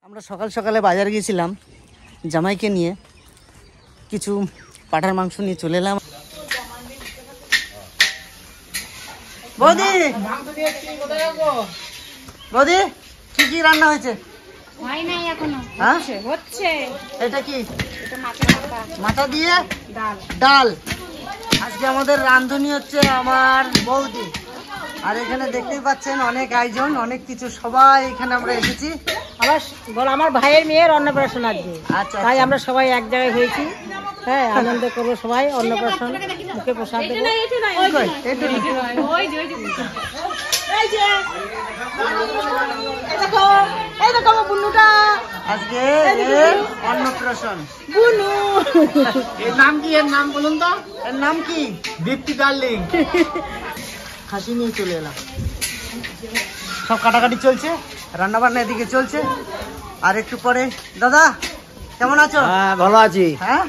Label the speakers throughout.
Speaker 1: আমরা সকাল সকালে বাজার গিয়েছিলাম জামাইকে নিয়ে, কিছু পাঠার মাংস নিয়ে চলে এলাম। বৌদি বৌদি কি কি রান্না হয়েছে? এটা কি? মাথা দিয়ে ডাল। আজকে আমাদের রাঁধুনি হচ্ছে আমার বৌদি। আর এখানে দেখতেই পাচ্ছেন অনেক আয়োজন, অনেক কিছু, সবাই এখানে আমরা এসেছি।
Speaker 2: আমার ভাইয়ের মেয়ের অন্নপ্রাশন আজকে,
Speaker 1: আচ্ছা,
Speaker 2: তাই আমরা সবাই এক জায়গায় হয়েছি। হ্যাঁ, আনন্দ করবো সবাই, অন্নপ্রাশন মুখে প্রসাদ দেবো।
Speaker 1: আজকে অন্নপ্রাশন।
Speaker 2: বুনু
Speaker 1: এর নাম কি? এর নাম বলুন তো। এর নাম কি? দীপ্তি ডার্লিং। খাসি নিয়ে চলে এলাম। সব কাটাকাটি চলছে, রান্না বান্না এদিকে চলছে। আর একটু পরে দাদা কেমন আছো?
Speaker 3: হ্যাঁ, ভালো আছি।
Speaker 1: হ্যাঁ,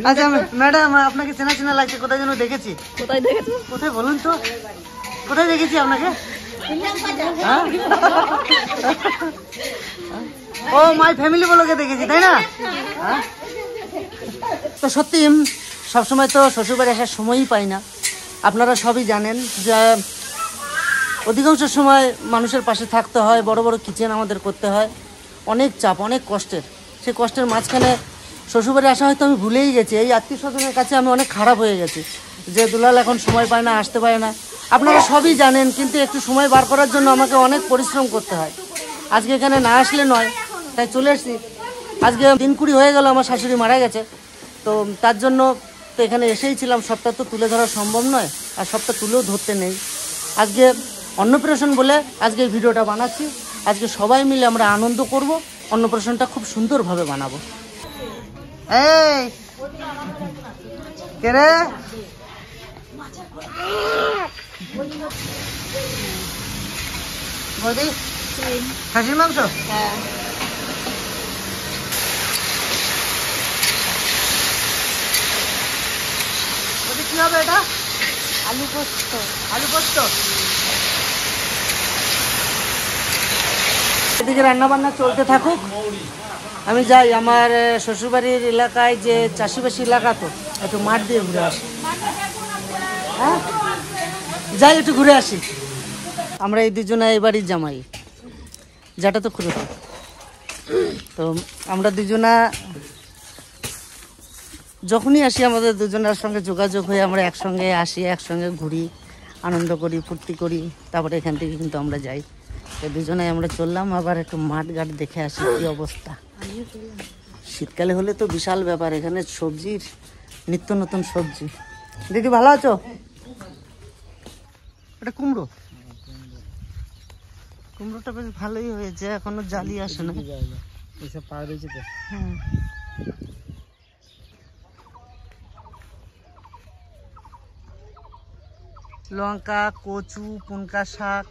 Speaker 1: আচ্ছা ম্যাডাম, আপনাকে চেনা চেনা লাগছে, কোথায় যেন দেখেছি।
Speaker 2: কোথায় দেখেছো?
Speaker 1: কোথায় বলুন তো, কোথায় দেখেছি আপনাকে? ও মাই ফ্যামিলি বলোকে দেখেছি, তাই না? তো সত্যি সবসময় তো শ্বশুরবাড়ি আসার সময়ই পাই না। আপনারা সবই জানেন যে অধিকাংশ সময় মানুষের পাশে থাকতে হয়, বড় বড় কিচেন আমাদের করতে হয়, অনেক চাপ, অনেক কষ্টের। সেই কষ্টের মাঝখানে শ্বশুরবাড়ি আসা হয়তো আমি ভুলেই গেছি। এই আত্মীয় স্বজনের কাছে আমি অনেক খারাপ হয়ে গেছি যে দুলাল এখন সময় পায় না, আসতে পারে না। আপনারা সবই জানেন, কিন্তু একটু সময় বার করার জন্য আমাকে অনেক পরিশ্রম করতে হয়। আজকে এখানে না আসলে নয়, তাই চলে এসেছি। আজকে দিন 20 হয়ে গেল আমার শাশুড়ি মারা গেছে, তো তার জন্য তো এখানে এসেই ছিলাম। সবটা তো তুলে ধরা সম্ভব নয়, আর সবটা তুলেও ধরতে নেই। আজকে অন্নপ্রাশন বলে আজকে এই ভিডিওটা বানাচ্ছি। আজকে সবাই মিলে আমরা আনন্দ করব, অন্নপ্রাশনটা খুব সুন্দরভাবে বানাবো। এই কে রে? বৌদি খাসির মাংস?
Speaker 2: হ্যাঁ।
Speaker 1: বৌদি কি হবে এটা?
Speaker 2: আলু পোস্ত।
Speaker 1: আলু পোস্ত। এদিকে রান্না বান্না চলতে থাকুক, আমি যাই আমার শ্বশুরবাড়ির এলাকায়, যে চাষিবাসী এলাকা, তো একটু মাঠ দিয়ে ঘুরে আসি। হ্যাঁ, যাই একটু ঘুরে আসি। আমরা এই দুজনে এই বাড়ির জামাই, যেটা তো খুঁড়ে। তো আমরা দুজনা যখনই আসি আমাদের দুজনের সঙ্গে যোগাযোগ হয়ে আমরা একসঙ্গে আসি, একসঙ্গে ঘুরি, আনন্দ করি, ফুর্তি করি। তারপরে এখান থেকে কিন্তু আমরা যাই। তো দুজনে আমরা চললাম, আবার একটু মাঠ ঘাট দেখে আসি কি অবস্থা। শীতকালে হলে তো বিশাল ব্যাপার, এখানে সবজির নিত্য নতুন সবজি। দিদি ভালো আছো? এটা কুমড়ো, কুমড়োটা বেশ ভালোই হয়েছে, এখনো জালি আসে না। হ্যাঁ, লঙ্কা, কচু, পুনকা শাক,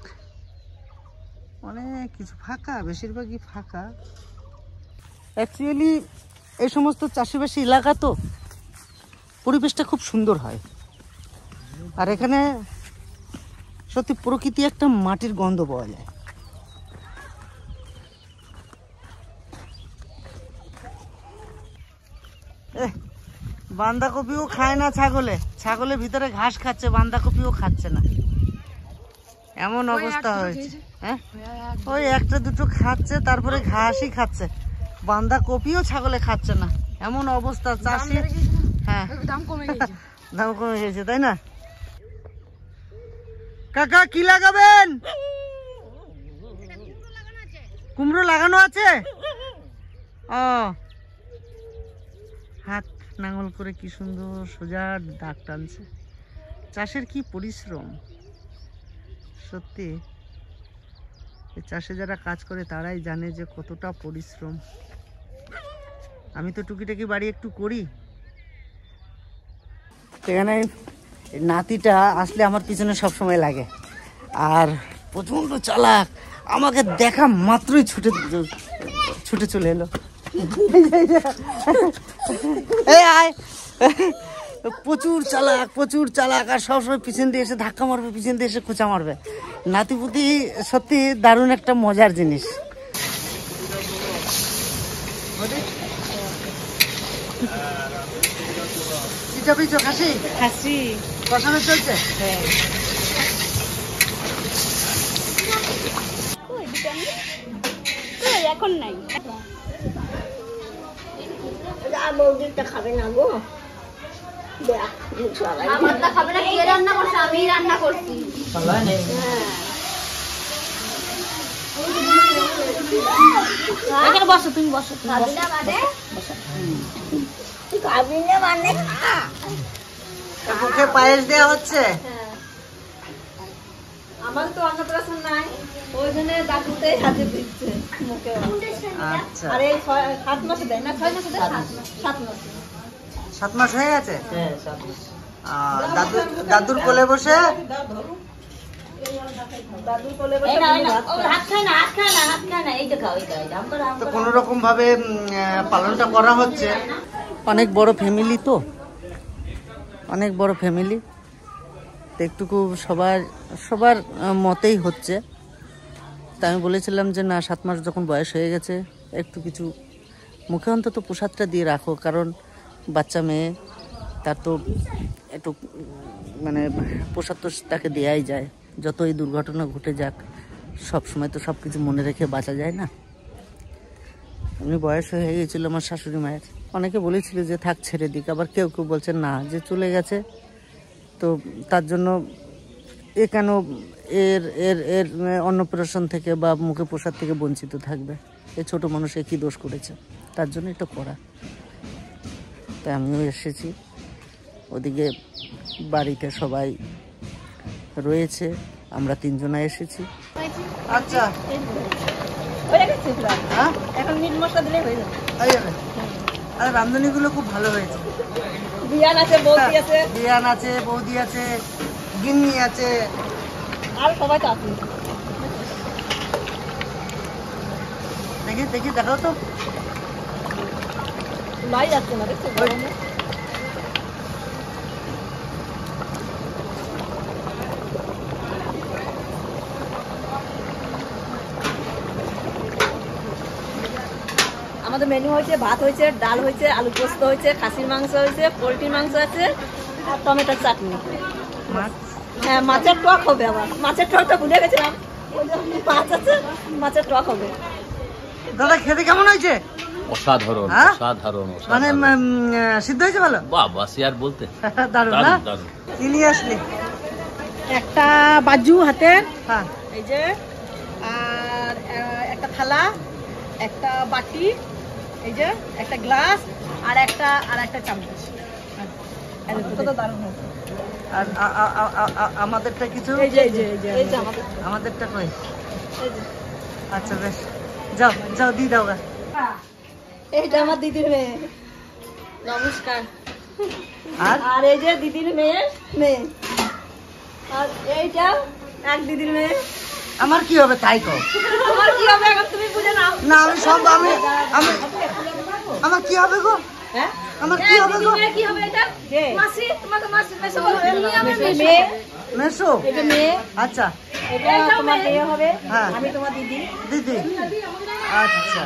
Speaker 1: অনেক কিছু। ফাঁকা, বেশিরভাগই ফাঁকা। অ্যাকচুয়ালি এই সমস্ত চাষিবাসী এলাকা তো পরিবেশটা খুব সুন্দর হয়। আর এখানে সত্যি প্রকৃতি একটা মাটির গন্ধ পাওয়া যায়। বাঁধাকপিও খায় না ছাগলে, ছাগলের ভিতরে ঘাস খাচ্ছে, বাঁধাকপিও খাচ্ছে না, এমন অবস্থা হয়েছে। হ্যাঁ, ওই একটা দুটো খাচ্ছে, তারপরে ঘাসই খাচ্ছে, বাঁধাকপিও ছাগলে খাচ্ছে না, এমন অবস্থা চাষি। হ্যাঁ, দাম কমে গেছে, তাই না? কাকা কি লাগাবেন? কুমড়ো লাগানো আছে। ও, হাত নাঙল করে কি সুন্দর সোজা দাগ টানছে। চাষের কি পরিশ্রম সত্যি। চাষে যারা কাজ করে তারাই জানে যে কতটা পরিশ্রম। আমি তো টুকিটাকি বাড়ি একটু করি। এখানে নাতিটা আসলে আমার পিছনে সবসময় লাগে, আর প্রচন্ড চালাক। আমাকে দেখা মাত্রই ছুটে চলে এলো। আয়, প্রচুর চালাক, প্রচুর চালাক। আর সবসময় পিছন দিয়ে এসে ধাক্কা মারবে, পিছন দিয়ে এসে খোঁচা মারবে। নাতিপুতি সত্যি দারুণ একটা মজার জিনিস। খাসি
Speaker 2: খাসি
Speaker 1: কষানো চলছে।
Speaker 3: এখন নাই
Speaker 4: খাবে না গো,
Speaker 3: আমারটা খাবে না। কে রান্না করছে? আমি রান্না করছি।
Speaker 2: এখানে বসো, তুমি বসো,
Speaker 3: খাবি না মানে?
Speaker 4: খাবি না মানে
Speaker 1: মুখে পায়েস দেওয়া হচ্ছে।
Speaker 3: আমার তো অন্নপ্রাশন নাই, ওই জন্য দাদুতে হাতে দিচ্ছে মুখে।
Speaker 1: আচ্ছা,
Speaker 3: আর এই 7 মাসে দেয় না, 6 মাসে দেয়, 7 মাসে।
Speaker 1: 7 মাস হয়ে গেছে। দাদুর কোলে বসে
Speaker 3: দাদুর কোলে বসে
Speaker 4: হাত খায় না, হাত খায় না, হাত খায় না, এই যে খাও, এই খাও,
Speaker 1: তো কোনো রকম ভাবে পালনটা করা হচ্ছে। অনেক বড় ফ্যামিলি, তো অনেক বড় ফ্যামিলি, তো একটুকু সবার মতেই হচ্ছে। তা আমি বলেছিলাম যে না, 7 মাস যখন বয়স হয়ে গেছে একটু কিছু মুখে অন্তত প্রসাদটা দিয়ে রাখো, কারণ বাচ্চা মেয়ে, তার তো একটু মানে প্রসাদ তো তাকে দেওয়াই যায়। যতই দুর্ঘটনা ঘটে যাক, সব সময় তো সব কিছু মনে রেখে বাঁচা যায় না। এমনি বয়স হয়ে গিয়েছিল আমার শাশুড়ি মায়ের। অনেকে বলেছিল যে থাক, ছেড়ে দিক, আবার কেউ কেউ বলছে না, যে চলে গেছে তো তার জন্য এ কেন এর এর এর অন্নপ্রাশন থেকে বা মুখে প্রসাদ থেকে বঞ্চিত থাকবে। এ ছোট মানুষ কি দোষ করেছে, তার জন্য এটা করা। তাই আমিও এসেছি। ওদিকে বাড়িতে সবাই রয়েছে, আমরা 3 জনা এসেছি। আচ্ছা, হ্যাঁ,
Speaker 3: এখন মিট মশলা দিলে হয়ে যাবে।
Speaker 1: আর রান্ধনিগুলো খুব ভালো হয়েছে।
Speaker 3: বিয়ান আছে, বৌদি আছে,
Speaker 1: বিয়ান আছে, বৌদি আছে, গিন্নি আছে,
Speaker 3: আর সবাই তো আছে।
Speaker 1: দেখি দেখাও তো।
Speaker 3: লাই যাচ্ছে না, দেখছো? আমাদের মেনু হয়েছে, ভাত হয়েছে, ডাল হয়েছে, আলু পোস্ত হয়েছে, খাসির মাংস হয়েছে, পোলট্রির মাংস আছে, আর টমেটোর চাটনি। হ্যাঁ, মাছের টক হবে। আবার মাছের টক তো ভুলে গেছিলাম, ওই যে মাছ আছে, মাছের টক হবে।
Speaker 1: দাদা, খেতে কেমন হয়েছে?
Speaker 5: অসাধারণ,
Speaker 1: হ্যাঁ?
Speaker 5: অসাধারণ,
Speaker 1: মানে
Speaker 5: অসাধারণ।
Speaker 1: সিদ্ধ হয়েছে ভালো?
Speaker 5: বাবা, সে আর বলতে।
Speaker 1: দারুণ না?
Speaker 5: দারুণ, দারুণ।
Speaker 1: কি নিয়ে আসলি?
Speaker 2: একটা বাজু হাতের,
Speaker 1: হ্যাঁ,
Speaker 2: এই যে, আর একটা থালা, একটা বাটি, এই যে একটা গ্লাস, আর একটা চামচ।
Speaker 3: কত দারুণ হয়েছে।
Speaker 1: আর আমাদেরটা কিছু?
Speaker 2: এই যে এই যে এই যে
Speaker 3: এই যে আমাদের,
Speaker 1: আমাদেরটা কই?
Speaker 3: এই যে
Speaker 1: আচ্ছা, বেশ, যাও যাও, দিয়ে দাও গা।
Speaker 3: এইটা আমার দিদির মেয়ে, নমস্কার।
Speaker 1: আর
Speaker 3: আর এই যে দিদির মেয়ে, আর এইটা এক দিদির মেয়ে।
Speaker 1: আমার কি হবে তাই কও।
Speaker 3: তোমার কি হবে এখন তুমি বুঝে নাও।
Speaker 1: না, আমি আমার কি হবে গো?
Speaker 3: হ্যাঁ,
Speaker 1: আমার কি হবে গো?
Speaker 3: কি হবে এটা? মাসি, তোমাকে মাসি মেসো বলো।
Speaker 2: মেয়ে,
Speaker 1: মেসো?
Speaker 2: এটা মেয়ে,
Speaker 1: আচ্ছা,
Speaker 2: এটা তোমার মেয়ে হবে,
Speaker 1: হ্যাঁ।
Speaker 2: আমি তোমার দিদি,
Speaker 1: দিদি, আচ্ছা,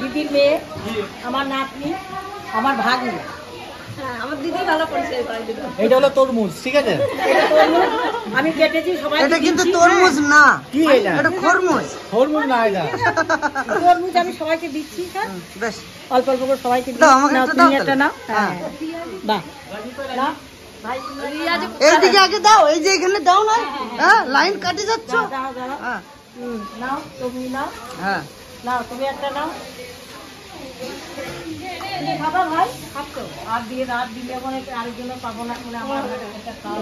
Speaker 2: দিদির মেয়ে, আমার নাতনি, আমার ভাগ্নি।
Speaker 3: হ্যাঁ, আমার দিদি ভালো পরিচয় করে দিল।
Speaker 6: এটা হলো তরমুজ, ঠিক আছে?
Speaker 2: এটা তরমুজ, আমি কেটেছি, সবাই
Speaker 1: এটা কিন্তু তরমুজ না,
Speaker 6: কি এটা?
Speaker 1: এটা খরমুজ।
Speaker 6: তরমুজ না এটা।
Speaker 2: তরমুজ আমি সবাইকে দিচ্ছি, হ্যাঁ,
Speaker 1: বেশ,
Speaker 2: অল্প অল্প করে সবাইকে দিচ্ছি।
Speaker 1: দাও, আমাকে
Speaker 2: নাও,
Speaker 1: একটা
Speaker 2: তুমি
Speaker 1: দাও
Speaker 2: একটা
Speaker 1: তাহলে।
Speaker 2: নাও।
Speaker 1: হ্যাঁ।
Speaker 2: বাহ, নাও,
Speaker 1: এইদিকে আগে দাও, এই যে এখানে দাও না, হ্যাঁ, লাইন কাটি যাচ্ছ।
Speaker 2: দাও, দাও,
Speaker 1: হ্যাঁ,
Speaker 2: নাও, তুমি নাও,
Speaker 1: হ্যাঁ,
Speaker 2: নাও, তুমি একটা নাও। তুমি খাবা ভাই? খাচ্ছো? আর দিলে মানে আরেকজনের পাবো না, মানে আমার একটা খাও।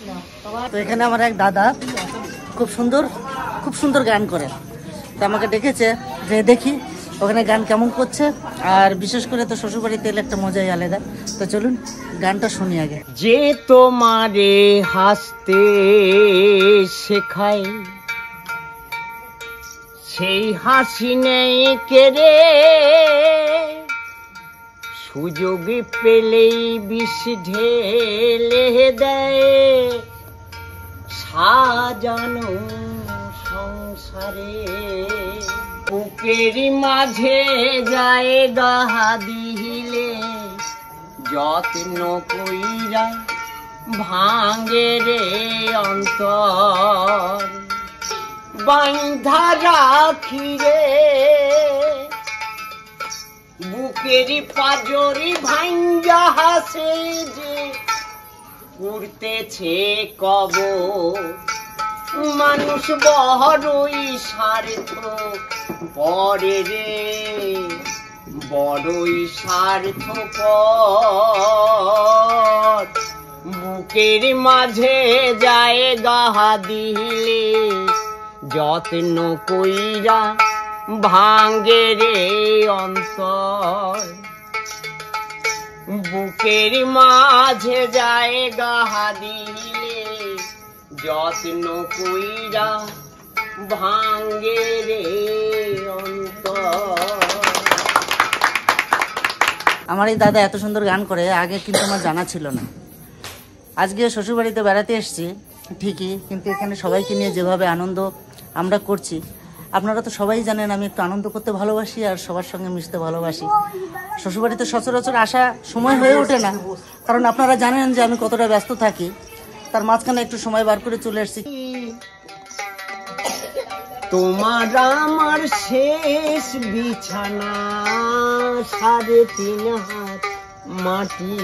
Speaker 2: নাও, সবাই।
Speaker 1: তো এখানে আমার এক দাদা খুব সুন্দর গান করে, তো আমাকে ডেকেছে যে দেখি ওখানে গান কেমন করছে। আর বিশেষ করে তো শ্বশুরবাড়িতে এলে একটা মজাই আলাদা। তো চলুন গানটা শুনি আগে।
Speaker 7: যে তোমারে হাসতে শেখায় সেই হাসি নেই কেড়ে, সুযোগ পেলেই বিষ ঢেলে দেয়, সাজানো সংসারে বুকের মাঝে জায়গা দিলে যত্ন কইরা ভাঙে রে অন্তর বাঁধা রাখি রে বুকের পাজরি ভাঙ্গা হাসে যে উড়তেছে কবর মানুষ বড়ই স্বার্থ পরে রে বড়ই স্বার্থপর বুকের মাঝে জায়গা দিলে যত্ন কইরা ভাঙ্গে রে অন্তর বুকের মাঝে জায়গা দিলে যত্ন কইরা ভাঙ্গে রে অন্তর।
Speaker 1: আমার এই দাদা এত সুন্দর গান করে, আগে কিন্তু আমার জানা ছিল না। আজকে শ্বশুরবাড়িতে বেড়াতে এসেছি ঠিকই, কিন্তু এখানে সবাইকে নিয়ে যেভাবে আনন্দ আমরা করছি, আপনারা তো সবাই জানেন আমি একটু আনন্দ করতে ভালোবাসি আর সবার সঙ্গে মিশতে ভালোবাসি। শ্বশুরবাড়িতে সচরাচর আসা সময় হয়ে ওঠে না, কারণ আপনারা জানেন যে আমি কতটা ব্যস্ত থাকি। তার মাঝখানে একটু সময় বার করে চলে এসেছি।
Speaker 7: তোমার আমার শেষ বিছানা 3.5 হাত মাটি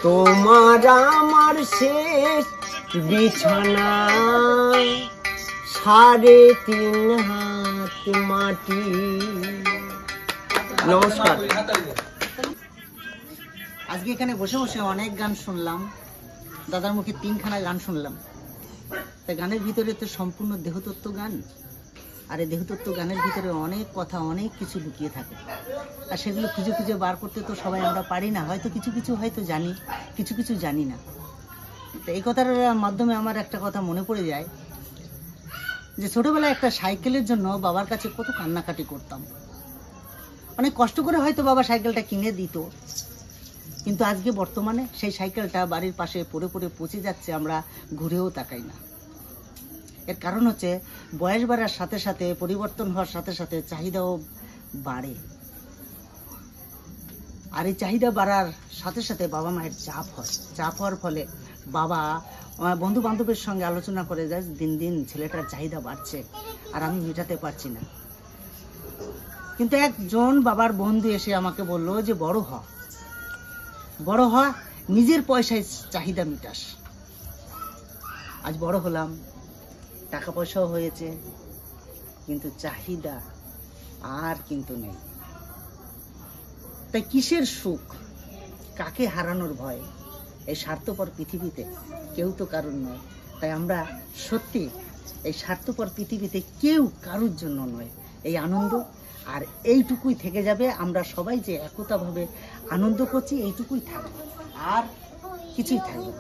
Speaker 7: তোমার আমার শেষ বিছানা 3.5 হাত মাটি। নমস্কার।
Speaker 1: আজকে এখানে বসে বসে অনেক গান শুনলাম, দাদার মুখে 3খানা গান শুনলাম। তাই গানের ভিতরে তো সম্পূর্ণ দেহতত্ত্ব গান, আর এই দেহতত্ত্ব গানের ভিতরে অনেক কথা, অনেক কিছু লুকিয়ে থাকে, আর সেগুলো খুঁজে খুঁজে বার করতে তো সবাই আমরা পারি না। হয়তো কিছু কিছু হয়তো জানি, কিছু কিছু জানি না। তো এই কথার মাধ্যমে আমার একটা কথা মনে পড়ে যায় যে ছোটবেলায় একটা সাইকেলের জন্য বাবার কাছে কত কান্নাকাটি করতাম। অনেক কষ্ট করে হয়তো বাবা সাইকেলটা কিনে দিত, কিন্তু আজকে বর্তমানে সেই সাইকেলটা বাড়ির পাশে পড়ে পড়ে পচে যাচ্ছে, আমরা ঘুরেও তাকাই না। এর কারণ হচ্ছে বয়স বাড়ার সাথে সাথে, পরিবর্তন হওয়ার সাথে সাথে চাহিদাও বাড়ে, আর এই চাহিদা বাড়ার সাথে সাথে বাবা মায়ের চাপ হয়। চাপ হওয়ার ফলে বাবা বন্ধু বান্ধবের সঙ্গে আলোচনা করে যায় দিন দিন ছেলেটার চাহিদা বাড়ছে আর আমি মেটাতে পারছি না। কিন্তু একজন বাবার বন্ধু এসে আমাকে বললো যে বড় হ, নিজের পয়সায় চাহিদা মিটাস। আজ বড় হলাম, টাকা পয়সাও হয়েছে, কিন্তু চাহিদা আর কিন্তু নেই। তাই কিসের সুখ, কাকে হারানোর ভয়? এই স্বার্থপর পৃথিবীতে কেউ তো কারুর নয়। তাই আমরা সত্যি এই স্বার্থপর পৃথিবীতে কেউ কারুর জন্য নয়। এই আনন্দ আর এইটুকুই থেকে যাবে। আমরা সবাই যে একতাভাবে আনন্দ করছি এইটুকুই থাকবে, আর কিছুই থাকবে না।